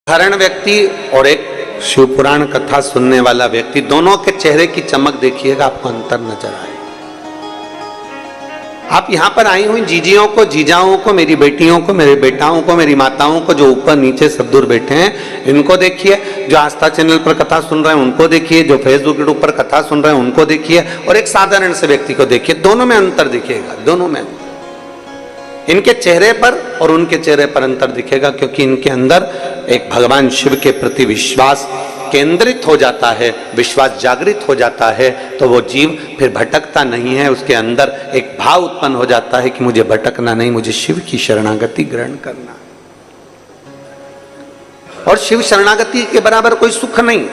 साधारण व्यक्ति और एक शिव पुराण कथा सुनने वाला व्यक्ति, दोनों के चेहरे की चमक देखिएगा, आपको अंतर नजर आए। आप यहां पर आई हुई जीजियों को, जीजाओं को, मेरी बेटियों को, मेरे बेटाओं को, मेरी माताओं को, जो ऊपर नीचे सब दूर बैठे हैं, इनको देखिए। जो आस्था चैनल पर कथा सुन रहे हैं उनको देखिए, जो फेसबुक के ऊपर कथा सुन रहे हैं उनको देखिए, और एक साधारण से व्यक्ति को देखिए। दोनों में अंतर दिखेगा, दोनों में। इनके चेहरे पर और उनके चेहरे पर अंतर दिखेगा, क्योंकि इनके अंदर एक भगवान शिव के प्रति विश्वास केंद्रित हो जाता है, विश्वास जागृत हो जाता है, तो वो जीव फिर भटकता नहीं है। उसके अंदर एक भाव उत्पन्न हो जाता है कि मुझे भटकना नहीं, मुझे शिव की शरणागति ग्रहण करना। और शिव शरणागति के बराबर कोई सुख नहीं।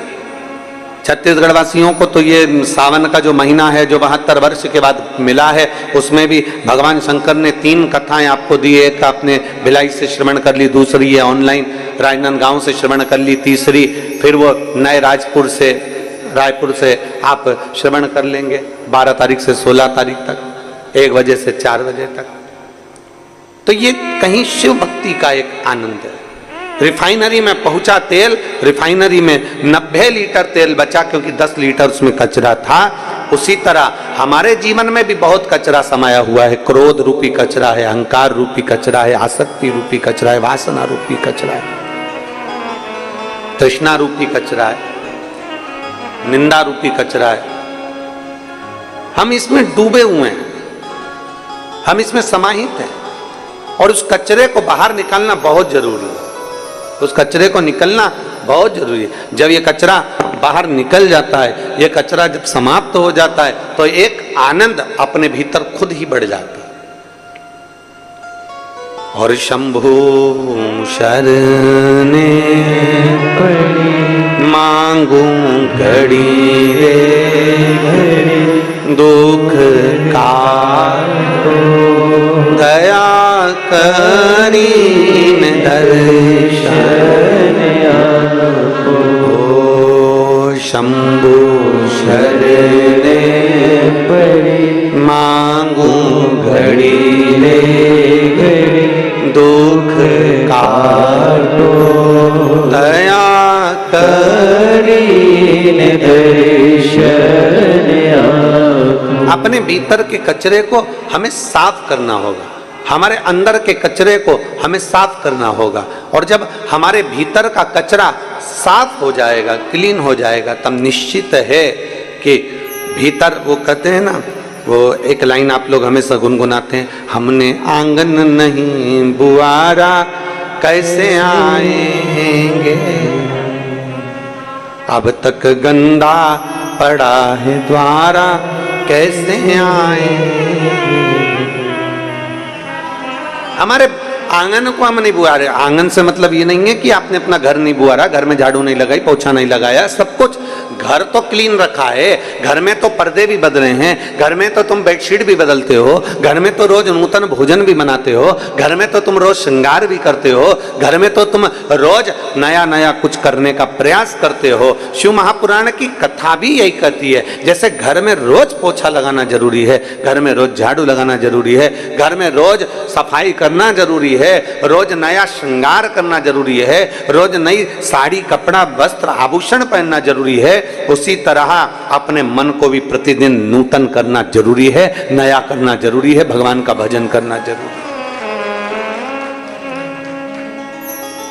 छत्तीसगढ़ वासियों को तो ये सावन का जो महीना है, जो 72 वर्ष के बाद मिला है, उसमें भी भगवान शंकर ने 3 कथाएं आपको दी। एक आपने भिलाई से श्रवण कर ली, दूसरी ये ऑनलाइन राजनांदगांव से श्रवण कर ली, तीसरी फिर वो नए रायपुर से आप श्रवण कर लेंगे 12 तारीख से 16 तारीख तक, 1 बजे से 4 बजे तक। तो ये कहीं शिव भक्ति का एक आनंद है। रिफाइनरी में पहुंचा तेल, रिफाइनरी में 90 लीटर तेल बचा, क्योंकि 10 लीटर उसमें कचरा था। उसी तरह हमारे जीवन में भी बहुत कचरा समाया हुआ है। क्रोध रूपी कचरा है, अहंकार रूपी कचरा है, आसक्ति रूपी कचरा है, वासना रूपी कचरा है, तृष्णा रूपी कचरा है, निंदा रूपी कचरा है। हम इसमें डूबे हुए हैं, हम इसमें समाहित हैं, और उस कचरे को बाहर निकालना बहुत जरूरी है। उस कचरे को निकलना बहुत जरूरी है। जब ये कचरा बाहर निकल जाता है, ये कचरा जब समाप्त हो जाता है, तो एक आनंद अपने भीतर खुद ही बढ़ जाता है। और शंभु शरणे मांगू घड़ी रे दुख काटो, दया करीन दर्शन ओ शंभु शरणे मांगू घड़ी रे दुख काटो, दया करीन दर्शन। अपने भीतर के कचरे को हमें साफ करना होगा, हमारे अंदर के कचरे को हमें साफ करना होगा। और जब हमारे भीतर का कचरा साफ हो जाएगा, क्लीन हो जाएगा, तब निश्चित है कि भीतर, वो कहते हैं ना, वो एक लाइन आप लोग हमेशा गुनगुनाते हैं, हमने आंगन नहीं बुआरा कैसे आएंगे, अब तक गंदा पड़ा है द्वारा कैसे आएंगे। हमारे आंगन को हम नहीं बुआ रहे। आंगन से मतलब ये नहीं है कि आपने अपना घर नहीं बुआरा, घर में झाड़ू नहीं लगाई, पोछा नहीं लगाया, सब कुछ घर तो क्लीन रखा है। घर में तो पर्दे भी बदले हैं, घर में तो तुम बेडशीट भी बदलते हो, घर में तो रोज नूतन भोजन भी बनाते हो, घर में तो तुम रोज श्रृंगार भी करते हो, घर में तो तुम रोज नया नया कुछ करने का प्रयास करते हो। शिव महापुराण की कथा भी यही कहती है, जैसे घर में रोज पोछा लगाना जरूरी है, घर में रोज झाड़ू लगाना जरूरी है, घर में रोज सफाई करना जरूरी है, रोज नया श्रृंगार करना जरूरी है, रोज नई साड़ी, कपड़ा, वस्त्र, आभूषण पहनना जरूरी है, उसी तरह अपने मन को भी प्रतिदिन नूतन करना जरूरी है, नया करना जरूरी है, भगवान का भजन करना जरूरी है।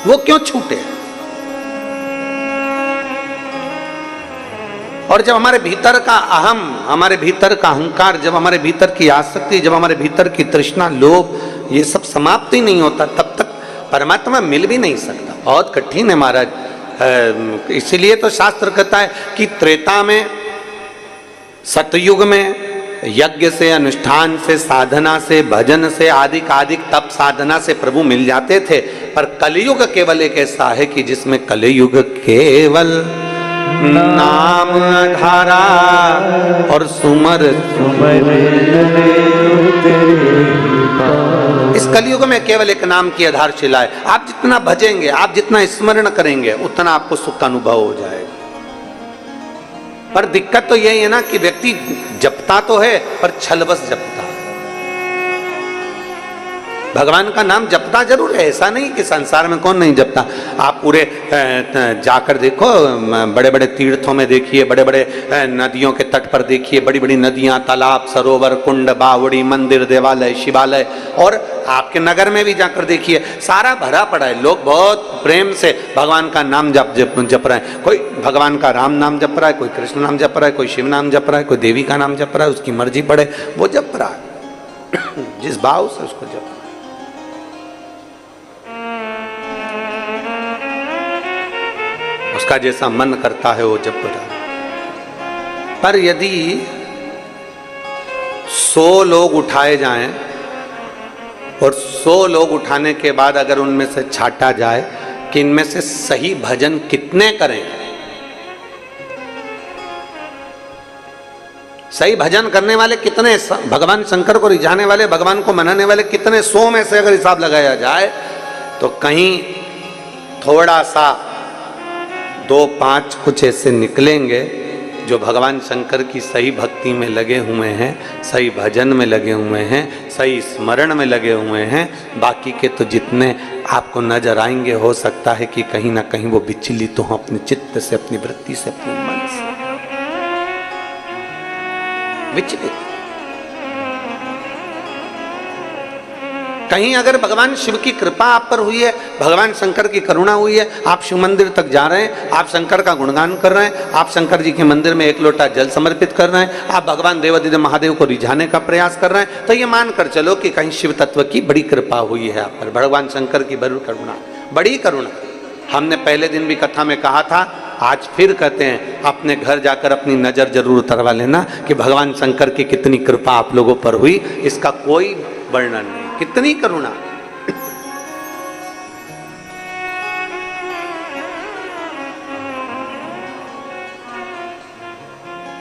वो क्यों छूटे? और जब हमारे भीतर का अहम, हमारे भीतर का अहंकार, जब हमारे भीतर की आसक्ति, जब हमारे भीतर की तृष्णा, लोभ, ये सब समाप्त ही नहीं होता, तब तक परमात्मा मिल भी नहीं सकता। बहुत कठिन है महाराज। इसीलिए तो शास्त्र कहता है कि त्रेता में, सतयुग में यज्ञ से, अनुष्ठान से, साधना से, भजन से, आदिक तप साधना से प्रभु मिल जाते थे। पर कलयुग केवल एक ऐसा है कि जिसमें कलयुग केवल नाम धारा और सुमर इस कलयुग में केवल एक नाम की आधारशिला है। आप जितना भजेंगे, आप जितना स्मरण करेंगे, उतना आपको सुख का अनुभव हो जाएगा। पर दिक्कत तो यही है ना कि व्यक्ति जपता तो है पर छलबस जपता। भगवान का नाम जपता जरूर है, ऐसा नहीं कि संसार में कौन नहीं जपता। आप पूरे जाकर देखो, बड़े बड़े तीर्थों में देखिए, बड़े बड़े नदियों के तट पर देखिए, बड़ी बड़ी नदियां, तालाब, सरोवर, कुंड, बावड़ी, मंदिर, देवालय, शिवालय, और आपके नगर में भी जाकर देखिए, सारा भरा पड़ा है। लोग बहुत प्रेम से भगवान का नाम जप रहे हैं। कोई भगवान का राम नाम जप रहा है, कोई कृष्ण नाम जप रहा है, कोई शिव नाम जप रहा है, कोई देवी का नाम जप रहा है, उसकी मर्जी पड़े वो जप रहा है, जिस भाव से उसको जप। उसका जैसा मन करता है वो जप रहा है। पर यदि 100 लोग उठाए जाएं और 100 लोग उठाने के बाद अगर उनमें से छांटा जाए कि इनमें से सही भजन कितने करें, सही भजन करने वाले कितने, भगवान शंकर को रिझाने वाले, भगवान को मनाने वाले कितने, 100 में से अगर हिसाब लगाया जाए तो कहीं थोड़ा सा 2-5 कुछ ऐसे निकलेंगे जो भगवान शंकर की सही भक्ति में लगे हुए हैं, सही भजन में लगे हुए हैं, सही स्मरण में लगे हुए हैं। बाकी के तो जितने आपको नजर आएंगे, हो सकता है कि कहीं ना कहीं वो विचलित हो अपने चित्त से, अपनी वृत्ति से, अपने मन से विचलित। कहीं अगर भगवान शिव की कृपा आप पर हुई है, भगवान शंकर की करुणा हुई है, आप शिव मंदिर तक जा रहे हैं, आप शंकर का गुणगान कर रहे हैं, आप शंकर जी के मंदिर में 1 लोटा जल समर्पित कर रहे हैं, आप भगवान देवादिदेव महादेव को रिझाने का प्रयास कर रहे हैं, तो ये मान कर चलो कि कहीं शिव तत्व की बड़ी कृपा हुई है आप पर, भगवान शंकर की बड़ी करुणा, बड़ी करुणा। हमने पहले दिन भी कथा में कहा था, आज फिर कहते हैं, अपने घर जाकर अपनी नजर जरूर उतरवा लेना कि भगवान शंकर की कितनी कृपा आप लोगों पर हुई, इसका कोई वर्णन नहीं, कितनी करुणा।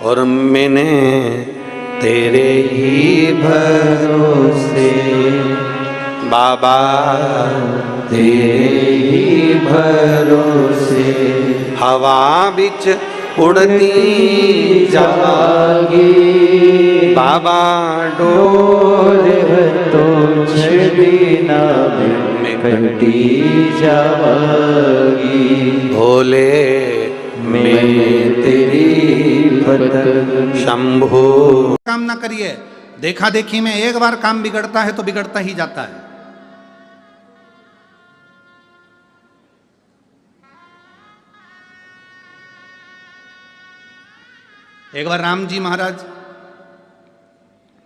और मैंने तेरे ही भरोसे बाबा, तेरे ही भरोसे हवा बिच उड़ती जागी बाबा, डोर तो छड़ीना में कटी जागी, भोले मैं तेरी भक्त शंभो। काम ना करिए, देखा देखी में एक बार काम बिगड़ता है तो बिगड़ता ही जाता है। एक बार राम जी महाराज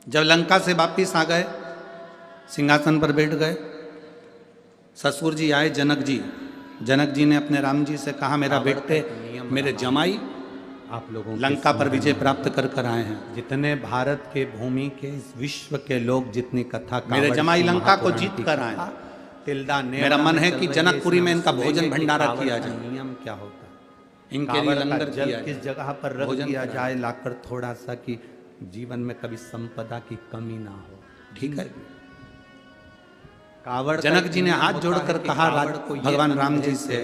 जब लंका से वापिस आ गए, सिंहासन पर बैठ गए, ससुर जी आए जनक जी। जनक जी ने अपने राम जी से कहा, मेरा बेटे, मेरे जमाई आप लोगों लंका पर विजय प्राप्त कर कर आए हैं। जितने भारत के भूमि के, इस विश्व के लोग जितनी कथा, मेरे जमाई लंका को जीत कर आए हैं। मेरा मन है कि जनकपुरी में इनका भोजन भंडारा किया जाए। नियम क्या होता है, इनके लिए लंगर जल किस जगह पर रख दिया जाए लाकर, थोड़ा सा कि जीवन में कभी संपदा की कमी ना हो। ठीक है। कावड़ जनक जी ने हाथ जोड़कर कहा भगवान राम जी से,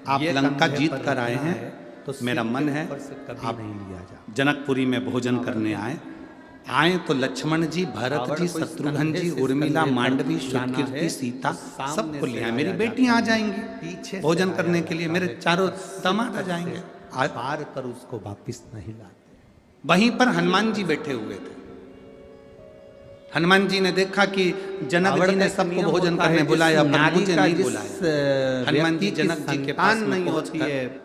आप लंका जीत कर आए हैं तो मेरा मन है आप नहीं लिया जाए। जनकपुरी में भोजन करने आए तो लक्ष्मण जी, भरत जी, शत्रुघ्न जी, उर्मिला, मांडवी, सुकीर्ति, सीता सबको लिया। मेरी बेटियां आ जाएंगी पीछे भोजन करने के लिए, मेरे चारों दामाद आ जाएंगे। पार कर उसको वापिस नहीं लाते। वहीं पर हनुमान जी बैठे हुए थे। हनुमान जी ने देखा कि जनक जी ने सबको भोजन करने बुलाया, पर मुझे नहीं बुलाया। हनुमान जी जनक जी के पास नहीं होती है,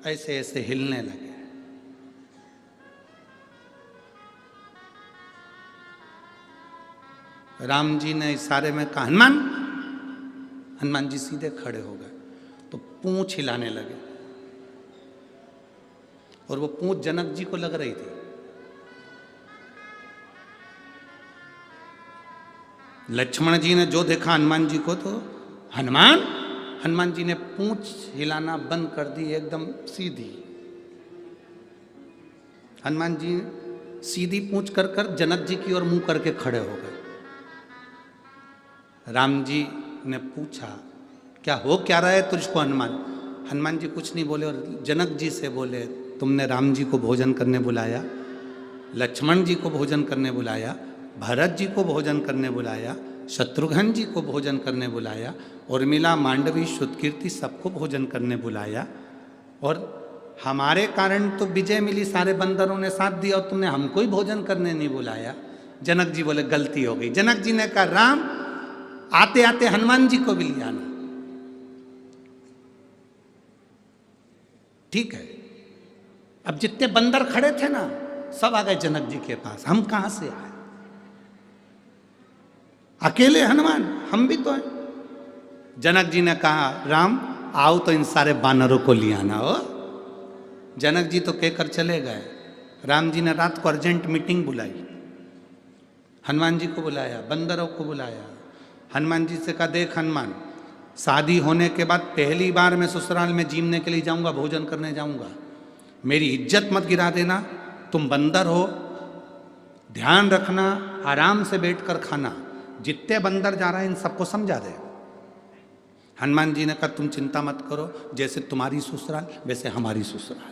ऐसे ऐसे हिलने लगे। राम जी ने इशारे में कहा हनुमान। हनुमान जी सीधे खड़े हो गए तो पूंछ हिलाने लगे, और वो पूंछ जनक जी को लग रही थी। लक्ष्मण जी ने जो देखा हनुमान जी को, तो हनुमान जी ने पूंछ हिलाना बंद कर दी, एकदम सीधी। हनुमान जी सीधी पूंछ कर कर जनक जी की ओर मुंह करके खड़े हो गए। राम जी ने पूछा, क्या हो क्या रहा है तुझको हनुमान? हनुमान जी कुछ नहीं बोले, और जनक जी से बोले, तुमने राम जी को भोजन करने बुलाया, लक्ष्मण जी को भोजन करने बुलाया, भरत जी को भोजन करने बुलाया, शत्रुघ्न जी को भोजन करने बुलाया, उर्मिला, मांडवी, श्रुतकीर्ति सबको भोजन करने बुलाया। और हमारे कारण तो विजय मिली, सारे बंदरों ने साथ दिया और तुमने हमको ही भोजन करने नहीं बुलाया। जनक जी बोले गलती हो गई। जनक जी ने कहा राम आते आते हनुमान जी को भी ले आना। ठीक है, अब जितने बंदर खड़े थे ना सब आ गए जनक जी के पास। हम कहां से आए, अकेले हनुमान, हम भी तो हैं। जनक जी ने कहा राम आओ तो इन सारे बानरों को ले आना हो। जनक जी तो कहकर चले गए। राम जी ने रात को अर्जेंट मीटिंग बुलाई, हनुमान जी को बुलाया, बंदरों को बुलाया। हनुमान जी से कहा देख हनुमान, शादी होने के बाद पहली बार मैं ससुराल में जीमने के लिए जाऊंगा, भोजन करने जाऊंगा, मेरी इज्जत मत गिरा देना। तुम बंदर हो, ध्यान रखना, आराम से बैठकर खाना। जितने बंदर जा रहे हैं इन सबको समझा दे। हनुमान जी ने कहा तुम चिंता मत करो, जैसे तुम्हारी ससुराल वैसे हमारी ससुराल।